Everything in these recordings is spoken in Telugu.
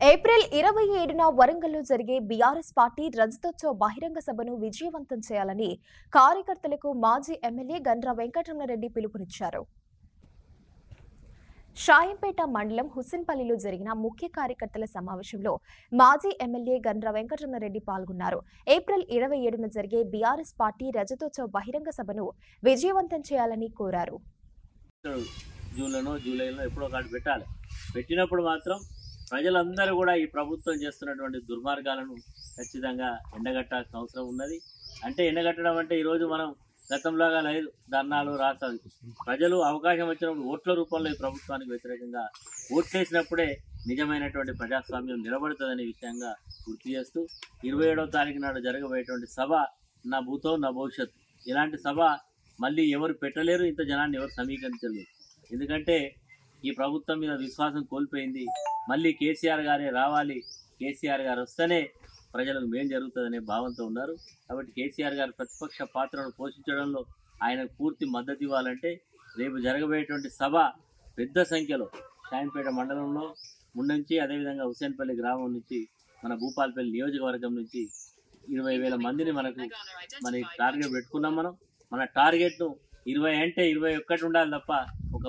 ఏప్రిల్ 27న వరంగల్లో జరిగే బీఆర్ఎస్ పార్టీ రజతోత్సవ బహిరంగ సభను విజయవంతం చేయాలని కార్యకర్తలకు మాజీ ఎమ్మెల్యే గండ్ర వెంకటరమణారెడ్డి పిలుపునిచ్చారు. షాయంపేట మండలం హుస్సేన్పల్లిలో జరిగిన ముఖ్య కార్యకర్తల సమావేశంలో మాజీ ఎమ్మెల్యే గండ్ర వెంకటరమణారెడ్డి పాల్గొన్నారు. ఏప్రిల్ 27న జరిగే బీఆర్ఎస్ పార్టీ రజతోత్సవ బహిరంగ సభను విజయవంతం చేయాలని కోరారు. జూన్లోనో జూలైలో ఎప్పుడో ఒకటి పెట్టాలి. పెట్టినప్పుడు మాత్రం ప్రజలందరూ కూడా ఈ ప్రభుత్వం చేస్తున్నటువంటి దుర్మార్గాలను ఖచ్చితంగా ఎండగట్టాల్సిన అవసరం ఉన్నది. అంటే ఎండగట్టడం అంటే ఈరోజు మనం గతంలాగా లేదు, ధర్నాలు రాస్తాది. ప్రజలు అవకాశం వచ్చినప్పుడు ఓట్ల రూపంలో ఈ ప్రభుత్వానికి వ్యతిరేకంగా ఓట్లేసినప్పుడే నిజమైనటువంటి ప్రజాస్వామ్యం నిలబడుతుందనే విషయంగా గుర్తు చేస్తూ 27వ తారీఖు నాడు జరగబోయేటువంటి సభ నా భూతం నా భవిష్యత్తు. ఇలాంటి సభ మళ్ళీ ఎవరు పెట్టలేరు, ఇంత జనాన్ని ఎవరు సమీకరించలేరు. ఎందుకంటే ఈ ప్రభుత్వం మీద విశ్వాసం కోల్పోయింది. మళ్ళీ కేసీఆర్ గారే రావాలి, కేసీఆర్ గారు వస్తేనే ప్రజలకు మేలు జరుగుతుందనే భావంతో ఉన్నారు. కాబట్టి కేసీఆర్ గారు ప్రతిపక్ష పాత్రను పోషించడంలో ఆయనకు పూర్తి మద్దతు ఇవ్వాలంటే రేపు జరగబోయేటువంటి సభ పెద్ద సంఖ్యలో షాయంపేట మండలంలో నుంచి, అదేవిధంగా హుస్సేన్పల్లి గ్రామం నుంచి, మన భూపాలపల్లి నియోజకవర్గం నుంచి 20,000 మందిని మన టార్గెట్ పెట్టుకున్నాం. మన టార్గెట్ను 20 అంటే 21 ఉండాలి తప్ప ఒక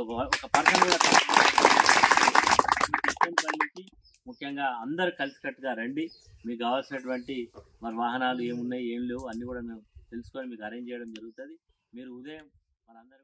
పర్సన్ కూడా నుంచి ముఖ్యంగా అందరు కలిసికట్టుగా రండి. మీకు కావాల్సినటువంటి వాహనాలు ఏమున్నాయి ఏం లేవు అన్నీ కూడా మేము తెలుసుకొని మీకు అరేంజ్ చేయడం జరుగుతుంది. మీరు ఉదయం మనందరూ